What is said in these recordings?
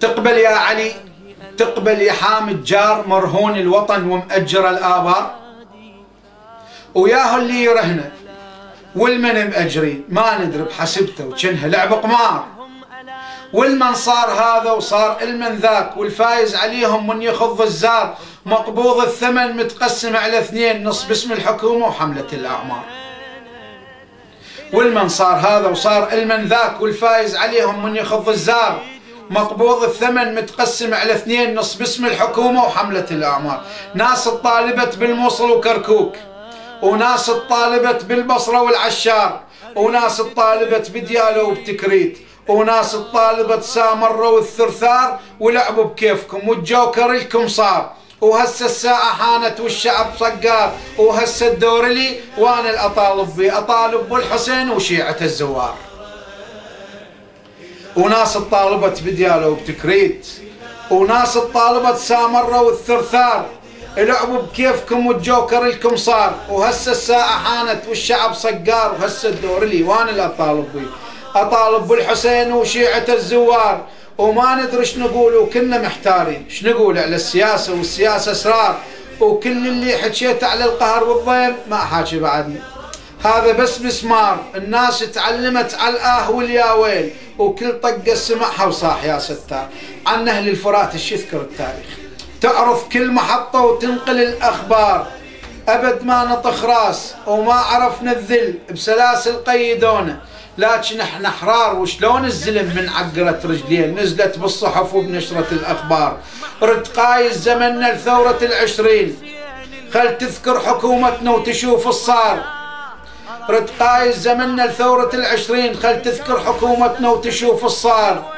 تقبل يا علي؟ تقبل يا حامد جار مرهون الوطن ومأجر الآبار؟ وياهو اللي يرهنه والمن مأجرين ما ندري بحسبته وكنها لعب قمار. والمن صار هذا وصار المن ذاك، والفايز عليهم من يخض الزار، مقبوض الثمن متقسم على اثنين، نص باسم الحكومة وحملة الأعمار. والمن صار هذا وصار المن ذاك، والفايز عليهم من يخض الزار، مقبوض الثمن متقسم على اثنين، نص باسم الحكومة وحملة الأعمار. ناس الطالبت بالموصل وكركوك، وناس الطالبت بالبصرة والعشار، وناس الطالبت بديالة وبتكريت، وناس الطالبت سامرة والثرثار، ولعبوا بكيفكم والجوكر لكم صار. وهسه الساعة حانت والشعب صقار، وهسه الدور لي وانا الأطالب بي، أطالب بالحسين وشيعة الزوار. وناس الطالبت بديالة وبتكريت، وناس الطالبت سامرة والثرثار، لعبوا بكيفكم والجوكر لكم صار. وهسه الساعة حانت والشعب صقار، وهسه الدور لي وانا الأطالب بي، أطالب بالحسين وشيعة الزوار. وما ندري ايش نقول وكنا محتارين، ايش نقول على السياسة والسياسة اسرار، وكل اللي حكيت على القهر والضيم ما حاكي بعدني. هذا بس مسمار، الناس تعلمت على الآه والياويل، وكل طقة سمعها وصاح يا ستار. عن أهل الفرات ايش يذكر التاريخ، تعرف كل محطة وتنقل الأخبار. أبد ما نطخ راس وما عرفنا الذل، بسلاسل قيدونا لكن احنا احرار. وشلون الزلم من عقرة رجلين نزلت بالصحف وبنشرة الأخبار. رد قايز زمننا لثورة ال20، خل تذكر حكومتنا وتشوف الصار. رد قايز زمننا لثورة ال20، خل تذكر حكومتنا وتشوف الصار.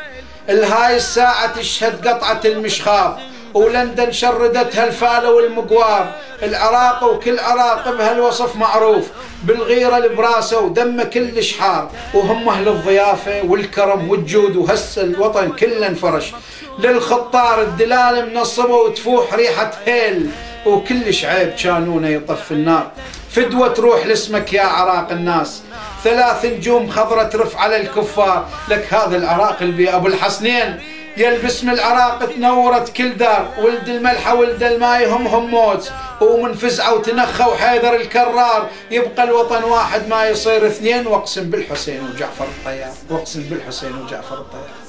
الهاي الساعة تشهد قطعة المشخاف، ولندن شردتها الفالة والمقوار. العراق وكل عراق بهالوصف معروف، بالغيرة البراسة ودم كلش حار. وهم أهل الضيافة والكرم والجود، وهسه الوطن كله انفرش. للخطار الدلال منصبة وتفوح ريحة هيل، وكلش عيب كانونا يطف النار. فدوة تروح لاسمك يا عراق الناس، 3 نجوم خضرة ترف على الكفار. لك هذا العراق اللي أبو الحسنين، يلبس من العراق تنورت كل دار. ولد الملحة ولد الماي هم موت، ومن فزعة وتنخى وحيدر الكرار. يبقى الوطن واحد ما يصير 2، واقسم بالحسين وجعفر الطيار، واقسم بالحسين وجعفر الطيار.